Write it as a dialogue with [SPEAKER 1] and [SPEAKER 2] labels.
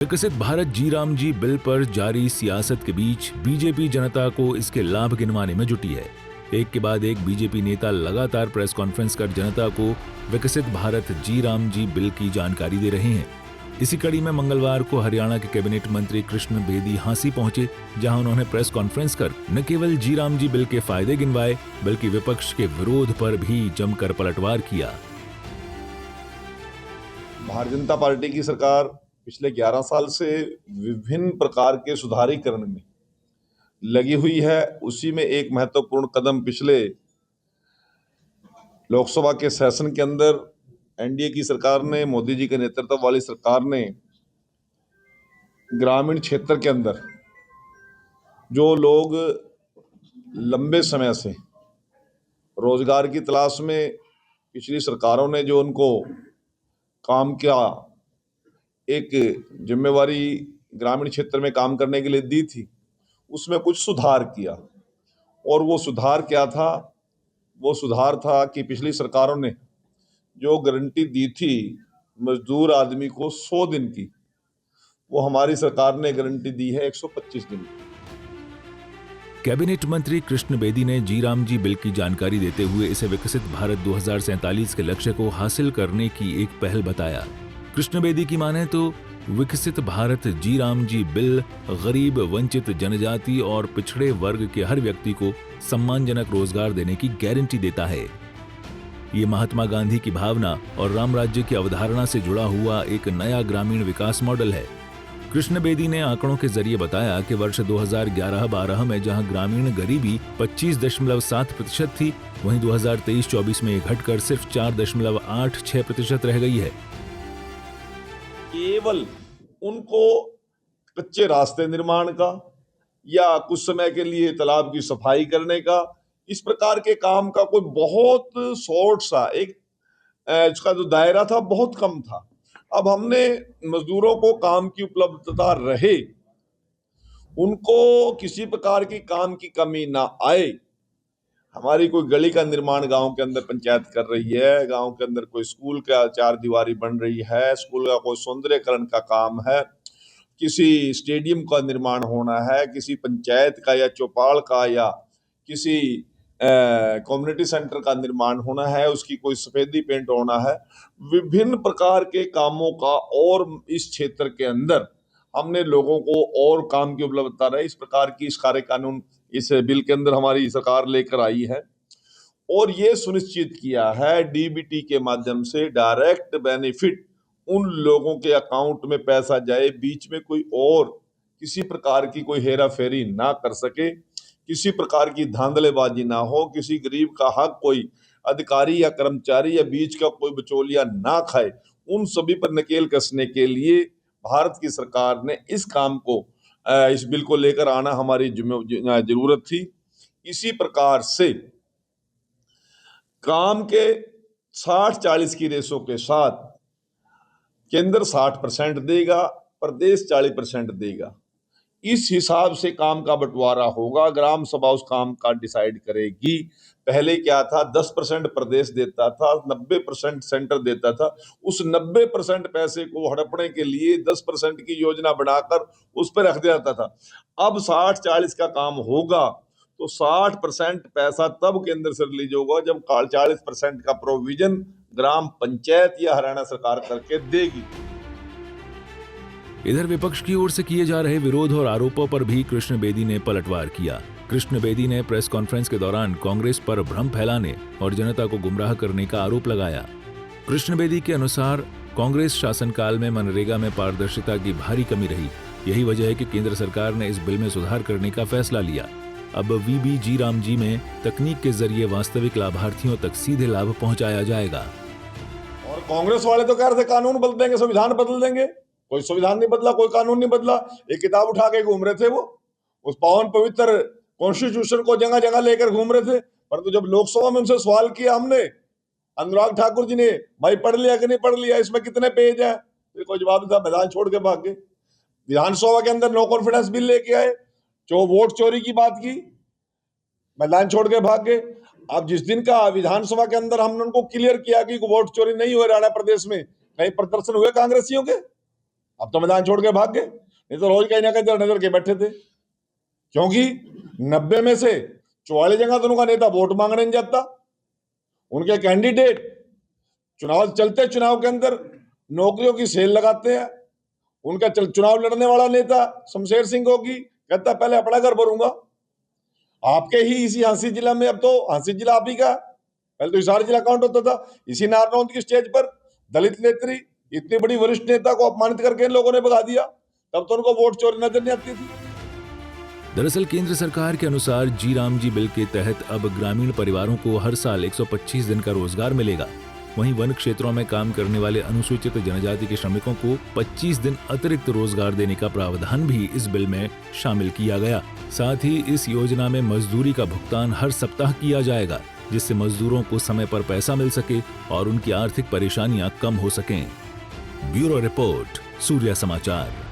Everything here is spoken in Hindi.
[SPEAKER 1] विकसित भारत जी राम जी बिल पर जारी सियासत के बीच बीजेपी जनता को इसके लाभ गिनवाने में जुटी है। एक के बाद एक बीजेपी नेता लगातार प्रेस कॉन्फ्रेंस कर जनता को विकसित भारत जी राम जी बिल की जानकारी दे रहे हैं। इसी कड़ी में मंगलवार को हरियाणा के कैबिनेट मंत्री कृष्ण बेदी हांसी पहुंचे, जहां उन्होंने प्रेस कॉन्फ्रेंस कर न केवल जी राम जी बिल के फायदे गिनवाए, बल्कि विपक्ष के विरोध पर भी जमकर पलटवार किया।
[SPEAKER 2] भारतीय जनता पार्टी की सरकार पिछले 11 साल से विभिन्न प्रकार के सुधारीकरण में लगी हुई है। उसी में एक महत्वपूर्ण कदम पिछले लोकसभा के सेशन के अंदर एनडीए की सरकार ने, मोदी जी के नेतृत्व वाली सरकार ने ग्रामीण क्षेत्र के अंदर जो लोग लंबे समय से रोजगार की तलाश में पिछली सरकारों ने जो उनको काम का एक जिम्मेवारी ग्रामीण क्षेत्र में काम करने के लिए दी थी, उसमें कुछ सुधार किया। और वो सुधार क्या था? वो सुधार था कि पिछली सरकारों ने जो गारंटी दी थी मजदूर आदमी को 100 दिन की, वो हमारी सरकार ने गारंटी दी है 125 दिन की।
[SPEAKER 1] कैबिनेट मंत्री कृष्ण बेदी ने जी राम जी बिल की जानकारी देते हुए इसे विकसित भारत 2047 के लक्ष्य को हासिल करने की एक पहल बताया। कृष्ण बेदी की माने तो विकसित भारत जी राम जी बिल गरीब, वंचित जनजाति और पिछड़े वर्ग के हर व्यक्ति को सम्मानजनक रोजगार देने की गारंटी देता है। ये महात्मा गांधी की भावना और राम राज्य की अवधारणा से जुड़ा हुआ एक नया ग्रामीण विकास मॉडल है। कृष्ण बेदी ने आंकड़ों के जरिए बताया कि वर्ष 2011-12 में जहां ग्रामीण गरीबी 25.7% थी, वहीं 2023-24 में घटकर सिर्फ 4.86% रह गई है।
[SPEAKER 2] केवल उनको कच्चे रास्ते निर्माण का या कुछ समय के लिए तालाब की सफाई करने का, इस प्रकार के काम का कोई बहुत शॉर्ट सा एक इसका जो दायरा था बहुत कम था। अब हमने मजदूरों को काम की उपलब्धता रहे, उनको किसी प्रकार की काम की कमी ना आए। हमारी कोई गली का निर्माण गांव के अंदर पंचायत कर रही है, गांव के अंदर कोई स्कूल का 4 दीवारी बन रही है, स्कूल का कोई सौंदर्यकरण का काम है, किसी स्टेडियम का निर्माण होना है, किसी पंचायत का या चौपाल का या किसी कम्युनिटी सेंटर का निर्माण होना है, उसकी कोई सफेदी पेंट होना है, विभिन्न प्रकार के कामों का। और इस क्षेत्र के अंदर हमने लोगों को और काम की उपलब्धता रहे, इस प्रकार की इस कार्य कानून इस बिल के अंदर हमारी सरकार लेकर आई है। और ये सुनिश्चित किया है डीबीटी के माध्यम से डायरेक्ट बेनिफिट उन लोगों के अकाउंट में पैसा जाए, बीच में कोई और किसी प्रकार की कोई हेरा फेरी ना कर सके, किसी प्रकार की धांधलेबाजी ना हो, किसी गरीब का हक कोई अधिकारी या कर्मचारी या बीच का कोई बिचौलिया ना खाए। उन सभी पर नकेल कसने के लिए भारत की सरकार ने इस काम को, इस बिल को लेकर आना हमारी जरूरत थी। इसी प्रकार से काम के 60-40 की रेशो के साथ केंद्र 60% देगा, प्रदेश 40% देगा। इस हिसाब से काम का बंटवारा होगा। ग्राम सभा उस काम का डिसाइड करेगी। पहले क्या था, 10% प्रदेश देता था, 90% सेंटर देता था। उस 90% पैसे को हड़पने के लिए 10% की योजना बनाकर उस पर रख दिया जाता था। अब 60-40 का काम होगा तो 60% पैसा तब केंद्र से रिलीज होगा जब 40% का प्रोविजन ग्राम पंचायत या हरियाणा सरकार करके देगी।
[SPEAKER 1] इधर विपक्ष की ओर से किए जा रहे विरोध और आरोपों पर भी कृष्ण बेदी ने पलटवार किया। कृष्ण बेदी ने प्रेस कॉन्फ्रेंस के दौरान कांग्रेस पर भ्रम फैलाने और जनता को गुमराह करने का आरोप लगाया। कृष्ण बेदी के अनुसार कांग्रेस शासनकाल में मनरेगा में पारदर्शिता की भारी कमी रही। यही वजह है कि केंद्र सरकार ने इस बिल में सुधार करने का फैसला लिया। अब वीबी जी राम जी में तकनीक के जरिए वास्तविक लाभार्थियों तक सीधे लाभ पहुंचाया जाएगा।
[SPEAKER 2] और कांग्रेस वाले तो कह रहे थे कानून बदल देंगे, संविधान बदल देंगे। कोई संविधान नहीं बदला, कोई कानून नहीं बदला। एक किताब उठा के घूम रहे थे वो, उस पावन पवित्र कॉन्स्टिट्यूशन को जगह जगह लेकर घूम रहे थे। परंतु जब लोकसभा में उनसे सवाल किया हमने, अनुराग ठाकुर जी ने, भाई पढ़ लिया कि नहीं पढ़ लिया, इसमें कितने पेज है, तो कोई जवाब नहीं था, मैदान छोड़ के भाग गए। विधानसभा के अंदर नो कॉन्फिडेंस बिल लेके आए, जो वोट चोरी की बात की, मैदान छोड़ के भाग गए। अब जिस दिन का विधानसभा के अंदर हमने उनको क्लियर किया कि वोट चोरी नहीं हुआ हरियाणा प्रदेश में, कहीं प्रदर्शन हुए कांग्रेसियों के? अब तो मैदान छोड़ के भाग गए, नहीं तो रोज कहीं ना कहीं नजर के बैठे थे। क्योंकि 90 में से 44 जगह तो उनका नेता वोट मांगने नहीं जाता। उनके कैंडिडेट चुनाव चलते चुनाव के अंदर नौकरियों की सेल लगाते हैं। उनका चुनाव लड़ने वाला नेता शमशेर सिंह होगी, कहता पहले अपना घर भरूंगा। आपके ही इसी हांसी जिला में, अब तो हांसी जिला आप ही का, पहले तो हिसार जिला काउंट होता था। इसी नारनौंद की स्टेज पर दलित नेत्री इतनी बड़ी वरिष्ठ नेता को अपमानित करके इन लोगों ने भगा दिया। तब तो उनको वोट चोरी नजर नहीं आती थी।
[SPEAKER 1] दरअसल केंद्र सरकार के अनुसार जी राम जी बिल के तहत अब ग्रामीण परिवारों को हर साल 125 दिन का रोजगार मिलेगा। वहीं वन क्षेत्रों में काम करने वाले अनुसूचित जनजाति के श्रमिकों को 25 दिन अतिरिक्त रोजगार देने का प्रावधान भी इस बिल में शामिल किया गया। साथ ही इस योजना में मजदूरी का भुगतान हर सप्ताह किया जाएगा, जिससे मजदूरों को समय पर पैसा मिल सके और उनकी आर्थिक परेशानियां कम हो सकें। ब्यूरो रिपोर्ट, सूर्या समाचार।